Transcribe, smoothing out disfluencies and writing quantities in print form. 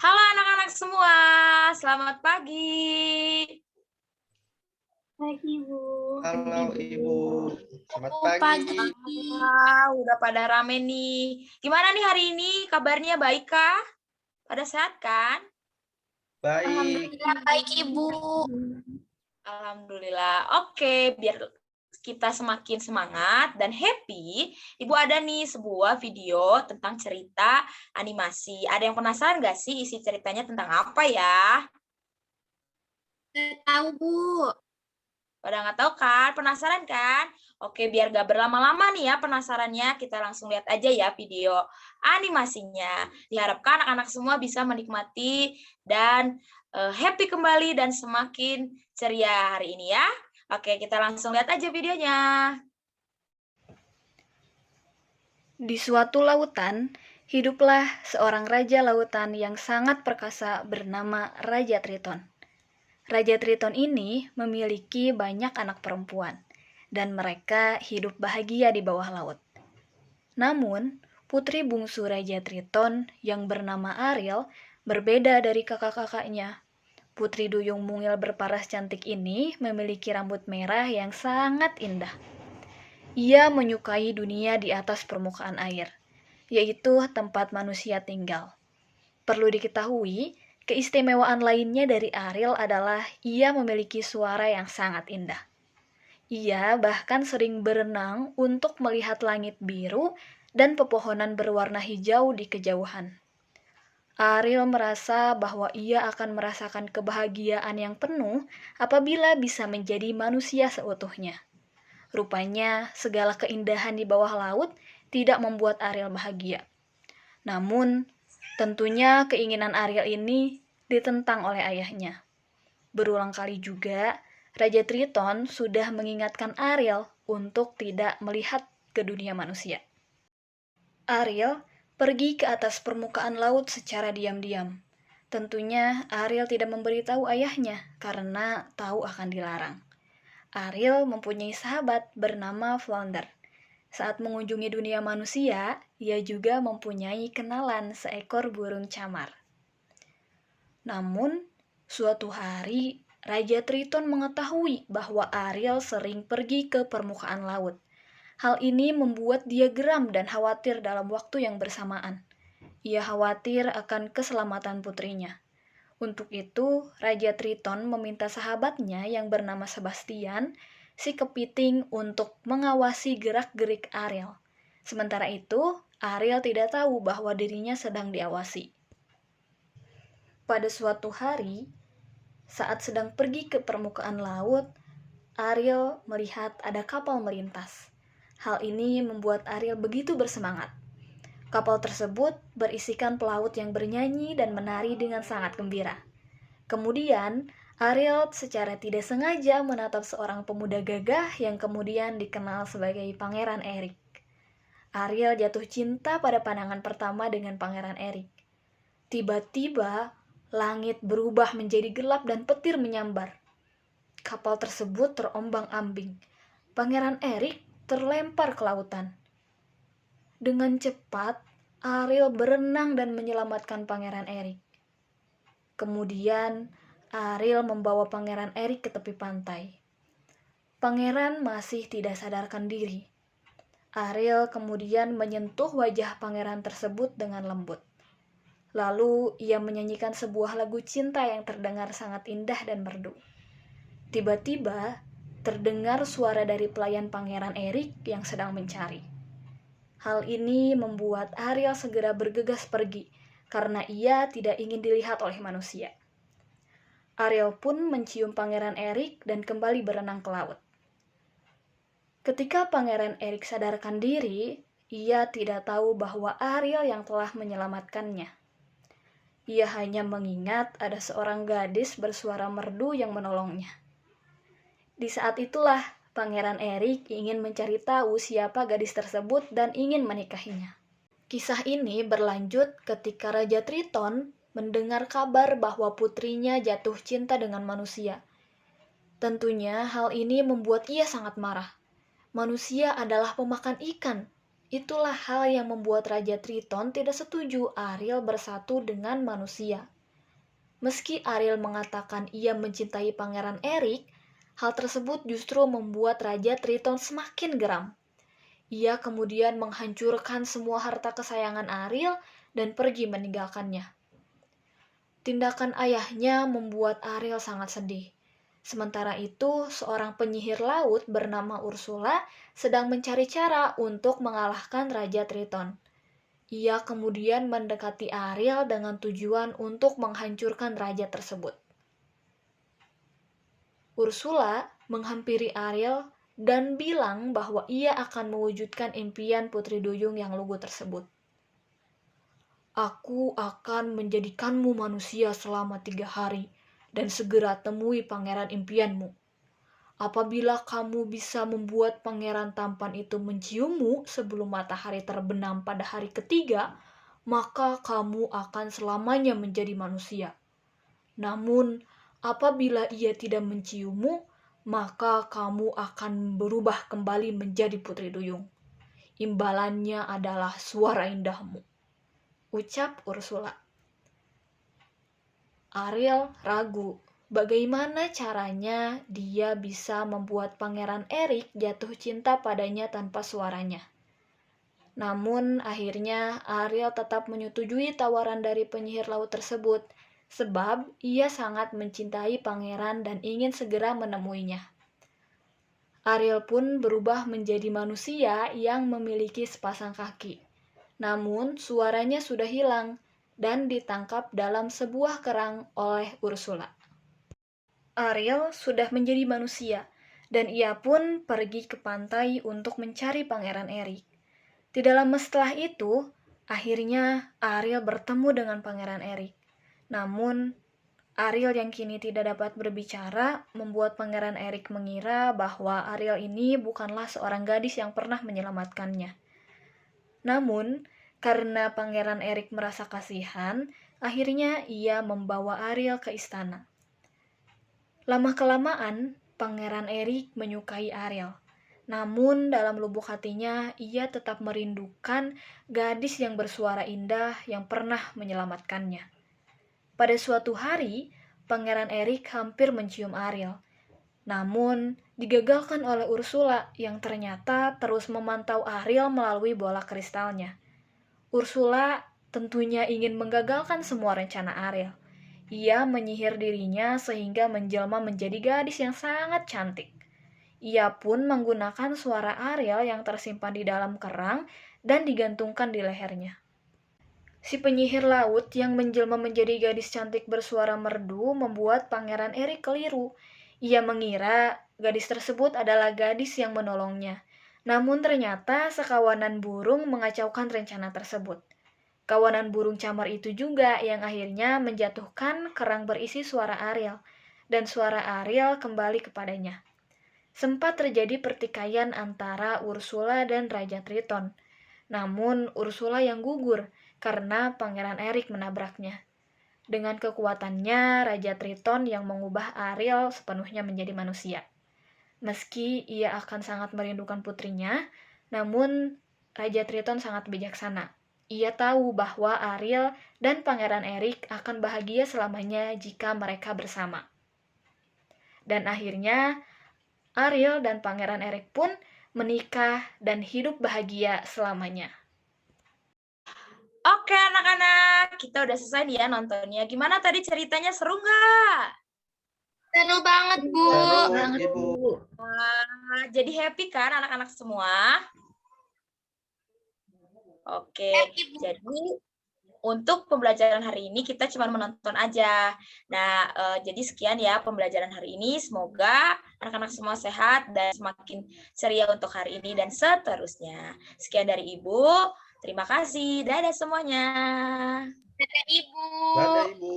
Halo anak-anak semua, selamat pagi. Pagi, Bu. Halo Ibu, selamat Bu, pagi. Udah pada rame nih. Gimana nih hari ini? Kabarnya baik kah? Pada sehat kan? Baik. Alhamdulillah baik, Ibu. Alhamdulillah. Oke, biar kita semakin semangat dan happy, Ibu ada nih sebuah video tentang cerita animasi. Ada yang penasaran nggak sih isi ceritanya tentang apa ya? Tahu, Bu. Pada nggak tahu kan? Penasaran kan? Oke, biar gak berlama-lama nih ya penasarannya, kita langsung lihat aja ya video animasinya. Diharapkan anak-anak semua bisa menikmati dan happy kembali dan semakin ceria hari ini ya. Oke, kita langsung lihat aja videonya. Di suatu lautan, hiduplah seorang raja lautan yang sangat perkasa bernama Raja Triton. Raja Triton ini memiliki banyak anak perempuan, dan mereka hidup bahagia di bawah laut. Namun, putri bungsu Raja Triton yang bernama Ariel berbeda dari kakak-kakaknya. Putri duyung mungil berparas cantik ini memiliki rambut merah yang sangat indah. Ia menyukai dunia di atas permukaan air, yaitu tempat manusia tinggal. Perlu diketahui, keistimewaan lainnya dari Ariel adalah ia memiliki suara yang sangat indah. Ia bahkan sering berenang untuk melihat langit biru dan pepohonan berwarna hijau di kejauhan. Ariel merasa bahwa ia akan merasakan kebahagiaan yang penuh apabila bisa menjadi manusia seutuhnya. Rupanya, segala keindahan di bawah laut tidak membuat Ariel bahagia. Namun, tentunya keinginan Ariel ini ditentang oleh ayahnya. Berulang kali juga, Raja Triton sudah mengingatkan Ariel untuk tidak melihat ke dunia manusia. Ariel pergi ke atas permukaan laut secara diam-diam. Tentunya Ariel tidak memberitahu ayahnya karena tahu akan dilarang. Ariel mempunyai sahabat bernama Flounder. Saat mengunjungi dunia manusia, ia juga mempunyai kenalan seekor burung camar. Namun, suatu hari, Raja Triton mengetahui bahwa Ariel sering pergi ke permukaan laut. Hal ini membuat dia geram dan khawatir dalam waktu yang bersamaan. Ia khawatir akan keselamatan putrinya. Untuk itu, Raja Triton meminta sahabatnya yang bernama Sebastian, si kepiting, untuk mengawasi gerak-gerik Ariel. Sementara itu, Ariel tidak tahu bahwa dirinya sedang diawasi. Pada suatu hari, saat sedang pergi ke permukaan laut, Ariel melihat ada kapal melintas. Hal ini membuat Ariel begitu bersemangat. Kapal tersebut berisikan pelaut yang bernyanyi dan menari dengan sangat gembira. Kemudian, Ariel secara tidak sengaja menatap seorang pemuda gagah yang kemudian dikenal sebagai Pangeran Erik. Ariel jatuh cinta pada pandangan pertama dengan Pangeran Erik. Tiba-tiba, langit berubah menjadi gelap dan petir menyambar. Kapal tersebut terombang-ambing. Pangeran Erik terlempar ke lautan. Dengan cepat, Ariel berenang dan menyelamatkan Pangeran Erik. Kemudian, Ariel membawa Pangeran Erik ke tepi pantai. Pangeran masih tidak sadarkan diri. Ariel kemudian menyentuh wajah pangeran tersebut dengan lembut. Lalu ia menyanyikan sebuah lagu cinta yang terdengar sangat indah dan merdu. Tiba-tiba, terdengar suara dari pelayan Pangeran Erik yang sedang mencari. Hal ini membuat Ariel segera bergegas pergi, karena ia tidak ingin dilihat oleh manusia. Ariel pun mencium Pangeran Erik dan kembali berenang ke laut. Ketika Pangeran Erik sadarkan diri, ia tidak tahu bahwa Ariel yang telah menyelamatkannya. Ia hanya mengingat ada seorang gadis bersuara merdu yang menolongnya. Di saat itulah, Pangeran Erik ingin mencari tahu siapa gadis tersebut dan ingin menikahinya. Kisah ini berlanjut ketika Raja Triton mendengar kabar bahwa putrinya jatuh cinta dengan manusia. Tentunya hal ini membuat ia sangat marah. Manusia adalah pemakan ikan. Itulah hal yang membuat Raja Triton tidak setuju Ariel bersatu dengan manusia. Meski Ariel mengatakan ia mencintai Pangeran Erik, hal tersebut justru membuat Raja Triton semakin geram. Ia kemudian menghancurkan semua harta kesayangan Ariel dan pergi meninggalkannya. Tindakan ayahnya membuat Ariel sangat sedih. Sementara itu, seorang penyihir laut bernama Ursula sedang mencari cara untuk mengalahkan Raja Triton. Ia kemudian mendekati Ariel dengan tujuan untuk menghancurkan raja tersebut. Ursula menghampiri Ariel dan bilang bahwa ia akan mewujudkan impian Putri Duyung yang lugu tersebut. Aku akan menjadikanmu manusia selama 3 hari dan segera temui pangeran impianmu. Apabila kamu bisa membuat pangeran tampan itu menciummu sebelum matahari terbenam pada hari ketiga, maka kamu akan selamanya menjadi manusia. Namun, apabila ia tidak menciummu, maka kamu akan berubah kembali menjadi Putri Duyung. Imbalannya adalah suara indahmu, ucap Ursula. Ariel ragu. Bagaimana caranya dia bisa membuat Pangeran Erik jatuh cinta padanya tanpa suaranya? Namun, akhirnya Ariel tetap menyetujui tawaran dari penyihir laut tersebut, sebab ia sangat mencintai pangeran dan ingin segera menemuinya. Ariel pun berubah menjadi manusia yang memiliki sepasang kaki. Namun, suaranya sudah hilang dan ditangkap dalam sebuah kerang oleh Ursula. Ariel sudah menjadi manusia, dan ia pun pergi ke pantai untuk mencari Pangeran Erik. Tidak lama setelah itu, akhirnya Ariel bertemu dengan Pangeran Erik. Namun, Ariel yang kini tidak dapat berbicara membuat Pangeran Erik mengira bahwa Ariel ini bukanlah seorang gadis yang pernah menyelamatkannya. Namun, karena Pangeran Erik merasa kasihan, akhirnya ia membawa Ariel ke istana. Lama-kelamaan, Pangeran Erik menyukai Ariel. Namun, dalam lubuk hatinya, ia tetap merindukan gadis yang bersuara indah yang pernah menyelamatkannya. Pada suatu hari, Pangeran Erik hampir mencium Ariel. Namun, digagalkan oleh Ursula yang ternyata terus memantau Ariel melalui bola kristalnya. Ursula tentunya ingin menggagalkan semua rencana Ariel. Ia menyihir dirinya sehingga menjelma menjadi gadis yang sangat cantik. Ia pun menggunakan suara Ariel yang tersimpan di dalam kerang dan digantungkan di lehernya. Si penyihir laut yang menjelma menjadi gadis cantik bersuara merdu membuat Pangeran Erik keliru. Ia mengira gadis tersebut adalah gadis yang menolongnya. Namun ternyata sekawanan burung mengacaukan rencana tersebut. Kawanan burung camar itu juga yang akhirnya menjatuhkan kerang berisi suara Ariel, dan suara Ariel kembali kepadanya. Sempat terjadi pertikaian antara Ursula dan Raja Triton. Namun Ursula yang gugur karena Pangeran Erik menabraknya. Dengan kekuatannya, Raja Triton yang mengubah Ariel sepenuhnya menjadi manusia. Meski ia akan sangat merindukan putrinya, namun Raja Triton sangat bijaksana. Ia tahu bahwa Ariel dan Pangeran Erik akan bahagia selamanya jika mereka bersama. Dan akhirnya, Ariel dan Pangeran Erik pun menikah dan hidup bahagia selamanya. Oke anak-anak, kita udah selesai nih ya nontonnya. Gimana tadi ceritanya, seru nggak? Seru banget, Bu. Seru, Banget, Ibu. Wah, jadi happy kan anak-anak semua? Oke, Happy, Bu. jadi untuk pembelajaran hari ini kita cuma menonton aja. Nah, jadi sekian ya pembelajaran hari ini. Semoga anak-anak semua sehat dan semakin ceria untuk hari ini dan seterusnya. Sekian dari Ibu. Terima kasih. Dadah semuanya. Dadah, Ibu. Dadah, Ibu.